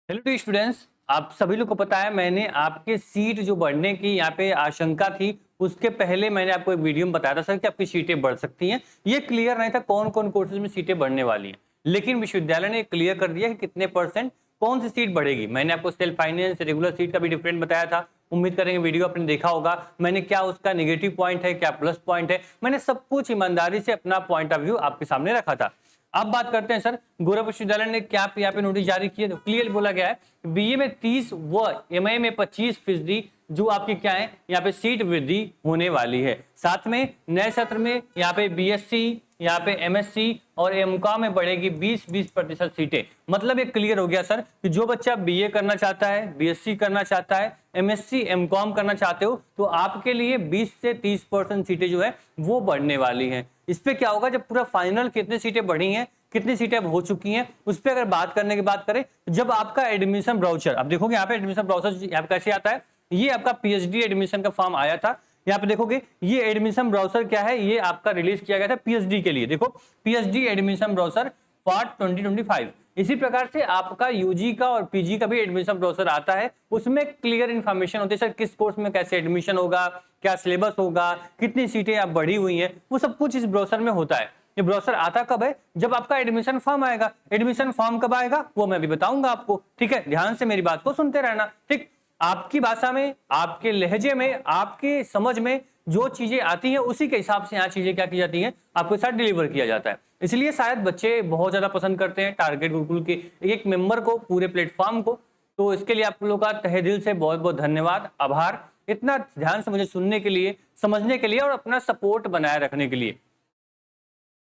Hello to students. आप सभी लोग को पता है मैंने आपके सीट जो बढ़ने की यहाँ पे आशंका थी उसके पहले मैंने आपको एक वीडियो में बताया था सर कि आपकी सीटें बढ़ सकती हैं। ये क्लियर नहीं था कौन कौन कोर्सेज में सीटें बढ़ने वाली हैं, लेकिन विश्वविद्यालय ने क्लियर कर दिया कि कितने परसेंट कौन सी सीट बढ़ेगी। मैंने आपको सेल्फ फाइनेंस रेगुलर सीट का भी डिफरेंट बताया था। उम्मीद करेंगे वीडियो आपने देखा होगा। मैंने क्या उसका नेगेटिव पॉइंट है क्या प्लस पॉइंट है, मैंने सब कुछ ईमानदारी से अपना पॉइंट ऑफ व्यू आपके सामने रखा था। अब बात करते हैं सर, गोरखपुर विश्वविद्यालय ने क्या यहाँ पे नोटिस जारी किया, तो क्लियर बोला गया है बीए में 30 व एमए में 25% जो आपकी क्या है यहाँ पे सीट वृद्धि होने वाली है। साथ में नए सत्र में यहाँ पे बीएससी, यहाँ पे एमएससी और एमकॉम में बढ़ेगी 20% सीटें। मतलब ये क्लियर हो गया सर कि जो बच्चा बीए करना चाहता है, बीएससी करना चाहता है, एमएससी एमकॉम करना चाहते हो तो आपके लिए 20 से 30% सीटें जो है वो बढ़ने वाली हैं। इस पे क्या होगा जब पूरा फाइनल कितनी सीटें बढ़ी हैं, कितनी सीटें अब हो चुकी हैं, उस पर अगर बात करने की बात करें, जब आपका एडमिशन ब्राउचर, अब देखोगे यहाँ पे एडमिशन ब्राउचर यहाँ पे कैसे आता है, ये आपका पीएचडी एडमिशन का फॉर्म आया था। यहाँ पे देखोगे ये एडमिशन ब्राउचर क्या है, ये आपका रिलीज किया गया था पीएचडी के लिए। देखो पीएचडी एडमिशन ब्राउचर फॉर 2025। इसी प्रकार से आपका यूजी का और पीजी का भी एडमिशन ब्राउचर आता है, उसमें क्लियर इन्फॉर्मेशन होती है सर किस कोर्स में कैसे एडमिशन होगा, क्या सिलेबस होगा, कितनी सीटें आप बढ़ी हुई हैं, वो सब कुछ इस ब्राउचर में होता है। ये ब्राउचर आता कब है, जब आपका एडमिशन फॉर्म आएगा। एडमिशन फॉर्म कब आएगा वो मैं भी बताऊंगा आपको, ठीक है। ध्यान से मेरी बात को सुनते रहना, ठीक। आपकी भाषा में, आपके लहजे में, आपके समझ में जो चीजें आती हैं उसी के हिसाब से यहाँ चीजें क्या की जाती हैं आपके साथ डिलीवर किया जाता है। इसलिए शायद बच्चे बहुत ज्यादा पसंद करते हैं टारगेट गुरुकुल के एक मेंबर को, पूरे प्लेटफॉर्म को। तो इसके लिए आप लोगों का तहे दिल से बहुत बहुत धन्यवाद, आभार, इतना ध्यान से मुझे सुनने के लिए, समझने के लिए और अपना सपोर्ट बनाए रखने के लिए।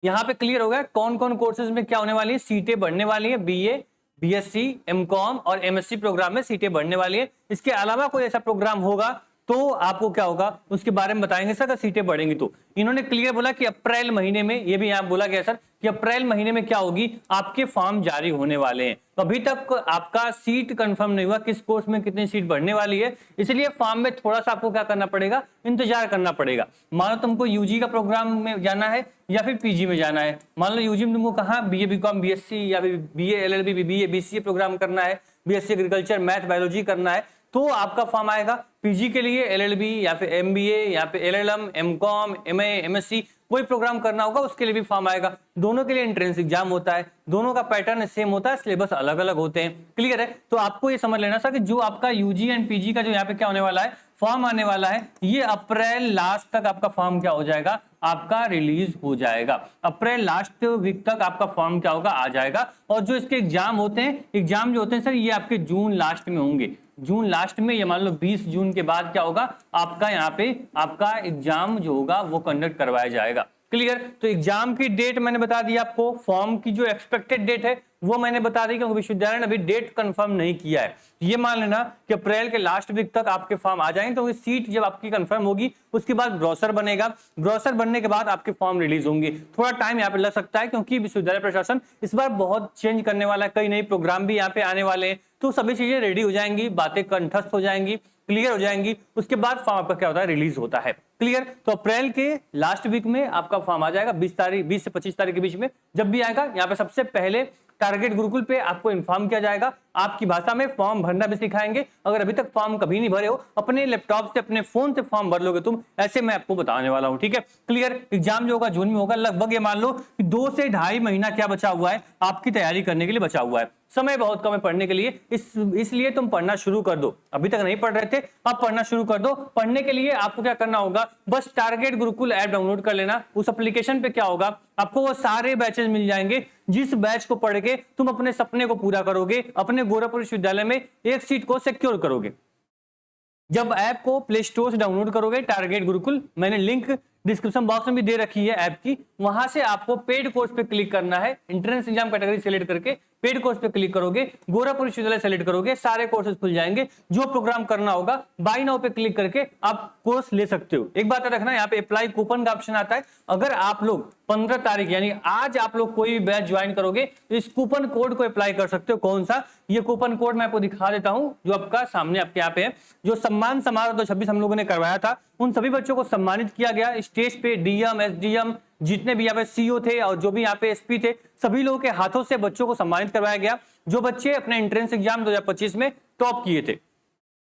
यहाँ पे क्लियर हो गया कौन कौन कोर्सेज में क्या होने वाली है, सीटें बढ़ने वाली है। बीए, बीएससी, एमकॉम और एमएससी प्रोग्राम में सीटें बढ़ने वाली है। इसके अलावा कोई ऐसा प्रोग्राम होगा तो आपको क्या होगा उसके बारे में बताएंगे सर, अगर सीटें बढ़ेंगी तो। इन्होंने क्लियर बोला कि अप्रैल महीने में, ये भी यहाँ बोला गया सर कि अप्रैल महीने में क्या होगी, आपके फॉर्म जारी होने वाले हैं। तो अभी तक आपका सीट कंफर्म नहीं हुआ किस कोर्स में कितनी सीट बढ़ने वाली है, इसलिए फॉर्म में थोड़ा सा आपको क्या करना पड़ेगा, इंतजार करना पड़ेगा। मान लो तुमको यूजी का प्रोग्राम में जाना है या फिर पीजी में जाना है। मान लो यूजी में तुमको कहाँ बीए बीकॉम बीएससी या फिर BA LLB BBA BCA program करना है, बीएससी एग्रीकल्चर मैथ बायोलॉजी करना है, तो आपका फॉर्म आएगा। पीजी के लिए एलएलबी या फिर एमबीए या फिर एलएलएम, एमकॉम, एमए, एमएससी कोई प्रोग्राम करना होगा उसके लिए भी फॉर्म आएगा। दोनों के लिए एंट्रेंस एग्जाम होता है, दोनों का पैटर्न सेम होता है, सिलेबस अलग अलग होते हैं। क्लियर है। तो आपको ये समझ लेना सर कि जो आपका यूजी एंड पीजी का जो यहाँ पे क्या होने वाला है, फॉर्म आने वाला है, ये अप्रैल लास्ट तक आपका फॉर्म क्या हो जाएगा, आपका रिलीज हो जाएगा। अप्रैल लास्ट वीक तक आपका फॉर्म क्या होगा, आ जाएगा। और जो इसके एग्जाम होते हैं, एग्जाम जो होते हैं सर ये आपके जून लास्ट में होंगे। जून लास्ट में, ये मान लो 20 जून के बाद क्या होगा आपका यहाँ पे आपका एग्जाम जो होगा वो कंडक्ट करवाया जाएगा। क्लियर। तो एग्जाम की डेट मैंने बता दी आपको, फॉर्म की जो एक्सपेक्टेड डेट है वो मैंने बता दी, क्योंकि विश्वविद्यालय ने अभी डेट कंफर्म नहीं किया है। ये मान लेना कि अप्रैल के लास्ट वीक तक आपके फॉर्म आ जाएंगे, तो सीट जब आपकी कंफर्म होगी उसके बाद ब्रोशर बनेगा, ब्रोशर बनने के बाद आपके फॉर्म रिलीज होंगे। थोड़ा टाइम यहाँ पे लग सकता है क्योंकि विश्वविद्यालय प्रशासन इस बार बहुत चेंज करने वाला है, कई नए प्रोग्राम भी यहाँ पे आने वाले हैं, तो सभी चीजें रेडी हो जाएंगी, बातें कंठस्थ हो जाएंगी, क्लियर हो जाएंगी, उसके बाद फॉर्म आपका क्या होता है, रिलीज होता है। क्लियर। तो अप्रैल के लास्ट वीक में आपका फॉर्म आ जाएगा, 20 से 25 तारीख के बीच में जब भी आएगा। यहाँ पे सबसे पहले टारगेट गुरुकुल पे आपको इन्फॉर्म किया जाएगा, आपकी भाषा में फॉर्म भरना भी सिखाएंगे। अगर अभी तक फॉर्म कभी नहीं भरे हो, अपने लैपटॉप से अपने फोन से फॉर्म भर लोगे तुम, ऐसे मैं आपको बताने वाला हूं, ठीक है। क्लियर। एग्जाम जो होगा जून में होगा, लगभग ये मान लो कि 2 से 2.5 महीना क्या बचा हुआ है आपकी तैयारी करने के लिए बचा हुआ है। समय बहुत कम है पढ़ने के लिए, इसलिए तुम पढ़ना शुरू कर दो। अभी तक नहीं पढ़ रहे थे, अब पढ़ना शुरू कर दो। पढ़ने के लिए आपको क्या करना होगा, बस टारगेट गुरुकुल ऐप डाउनलोड कर लेना। उस एप्लीकेशन पे क्या होगा, आपको वो सारे बैचेस मिल जाएंगे, जिस बैच को पढ़ के तुम अपने सपने को पूरा करोगे, अपने गोरखपुर विश्वविद्यालय में एक सीट को सिक्योर करोगे। जब ऐप को प्ले स्टोर से डाउनलोड करोगे टारगेट गुरुकुल, मैंने लिंक डिस्क्रिप्शन बॉक्स में भी दे रखी है ऐप की, वहां से आपको पेड कोर्स पे क्लिक करना है। एंट्रेंस एग्जाम कैटेगरी सेलेक्ट करके पेड कोर्स पे क्लिक करोगे, गोरखपुर विश्वविद्यालय सेलेक्ट करोगे, सारे कोर्सेज खुल जाएंगे। जो प्रोग्राम करना होगा बाय नाउ पे क्लिक करके आप कोर्स ले सकते हो। एक बात याद रखना, यहाँ पे अप्लाई कूपन का ऑप्शन आता है। अगर आप लोग 15 तारीख यानी आज आप लोग कोई भी बैच ज्वाइन करोगे, इस कूपन कोड को अप्लाई कर सकते हो। कौन सा, ये कूपन कोड मैं आपको दिखा देता हूं, जो आपका सामने आपके यहाँ पे है। जो सम्मान समारोह 2026 हम लोगों ने करवाया था, उन सभी बच्चों को सम्मानित किया गया। स्टेज पे डीएम, एसडीएम, जितने भी यहाँ पे सीईओ थे और जो भी यहाँ पे एसपी थे, सभी लोगों के हाथों से बच्चों को सम्मानित करवाया गया। जो बच्चे अपने एंट्रेंस एग्जाम 2025 में टॉप किए थे,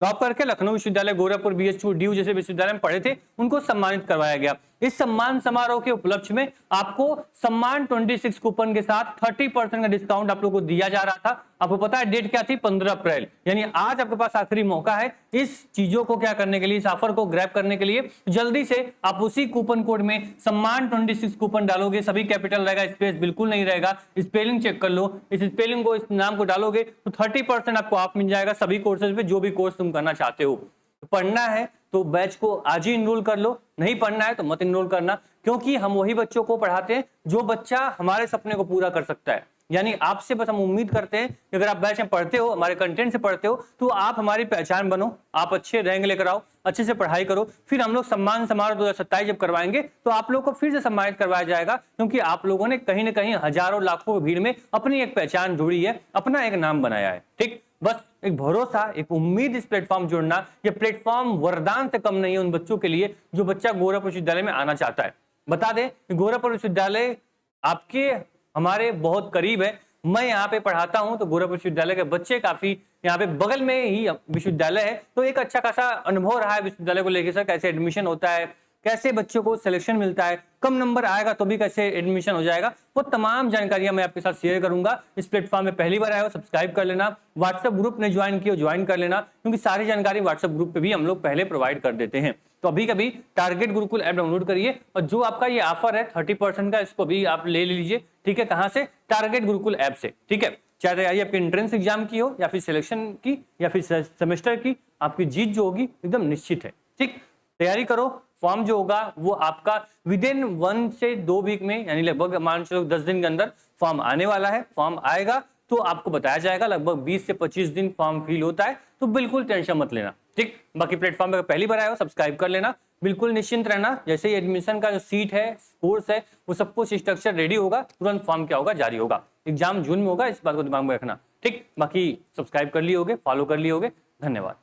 टॉप करके लखनऊ विश्वविद्यालय, गोरखपुर, बीएचयू, डीयू जैसे विश्वविद्यालय में पढ़े थे, उनको सम्मानित करवाया गया। इस सम्मान समारोह के उपलक्ष्य में आपको सम्मान 26 कूपन के साथ 30% का डिस्काउंट आप लोगों को दिया जा रहा था। आपको पता है डेट क्या थी? 15 अप्रैल, यानी आज आपके पास आखिरी मौका है इस चीजों को क्या करने के लिए, इस ऑफर को ग्रैब करने के लिए। जल्दी से आप उसी कूपन कोड में सम्मान 26 कूपन डालोगे, सभी कैपिटल रहेगा, स्पेस बिल्कुल नहीं रहेगा, स्पेलिंग चेक कर लो, इस स्पेलिंग को, इस नाम को डालोगे तो 30% आपको ऑफ मिल जाएगा सभी कोर्सेज पे, जो भी कोर्स तुम करना चाहते हो। तो पढ़ना है तो बैच को आज ही इनरोल कर लो, नहीं पढ़ना है तो मत इनरोल करना, क्योंकि हम वही बच्चों को पढ़ाते हैं जो बच्चा हमारे सपने को पूरा कर सकता है। यानी आपसे बस हम उम्मीद करते हैं कि अगर आप बैच में पढ़ते हो, हमारे कंटेंट से पढ़ते हो, तो आप हमारी पहचान बनो, आप अच्छे रैंक लेकर आओ, अच्छे से पढ़ाई करो। फिर हम लोग सम्मान समारोह 2027 जब करवाएंगे तो आप लोगों को फिर से सम्मानित करवाया जाएगा, क्योंकि आप लोगों ने कहीं ना कहीं हजारों लाखों की भीड़ में अपनी एक पहचान जोड़ी है, अपना एक नाम बनाया है। ठीक, बस एक भरोसा, एक उम्मीद, इस प्लेटफॉर्म जुड़ना, ये प्लेटफॉर्म वरदान से कम नहीं है उन बच्चों के लिए जो बच्चा गोरखपुर विश्वविद्यालय में आना चाहता है। बता दें कि गोरखपुर विश्वविद्यालय आपके हमारे बहुत करीब है। मैं यहाँ पे पढ़ाता हूँ तो गोरखपुर विश्वविद्यालय के बच्चे काफी यहाँ पे बगल में ही विश्वविद्यालय है, तो एक अच्छा खासा अनुभव रहा है विश्वविद्यालय को लेकर। सर कैसे एडमिशन होता है, कैसे बच्चों को सिलेक्शन मिलता है, कम नंबर आएगा तो भी कैसे एडमिशन हो जाएगा, वो तमाम जानकारियां मैं आपके साथ शेयर करूंगा। इस प्लेटफॉर्म में पहली बार आए हो सब्सक्राइब कर लेना, व्हाट्सएप ग्रुप ने ज्वाइन किया ज्वाइन कर लेना, क्योंकि सारी जानकारी व्हाट्सएप ग्रुप पे भी हम लोग पहले प्रोवाइड कर देते हैं। तो अभी कभी टारगेट गुरुकुल ऐप डाउनलोड करिए, और जो आपका ये ऑफर है 30% का, इसको भी आप ले लीजिए। ठीक है, कहां से? टारगेट गुरुकुल ऐप से। ठीक है, चाहे तैयारी आपके एंट्रेंस एग्जाम की हो या फिर सिलेक्शन की या फिर सेमेस्टर की, आपकी जीत जो होगी एकदम निश्चित है। ठीक, तैयारी करो। फॉर्म जो होगा वो आपका विद इन 1 से 2 वीक में, यानी लगभग मान चलो 10 दिन के अंदर फॉर्म आने वाला है। फॉर्म आएगा तो आपको बताया जाएगा, लगभग 20 से 25 दिन फॉर्म फिल होता है, तो बिल्कुल टेंशन मत लेना। ठीक, बाकी प्लेटफॉर्म पे पहली बार आए हो सब्सक्राइब कर लेना, बिल्कुल निश्चिंत रहना। जैसे ही एडमिशन का जो सीट है, कोर्स है, वो सब कुछ स्ट्रक्चर रेडी होगा, तुरंत फॉर्म क्या होगा, जारी होगा। एग्जाम जून में होगा, इस बात को दिमाग में रखना। ठीक, बाकी सब्सक्राइब कर लिए होगे, फॉलो कर लिए होगे। धन्यवाद।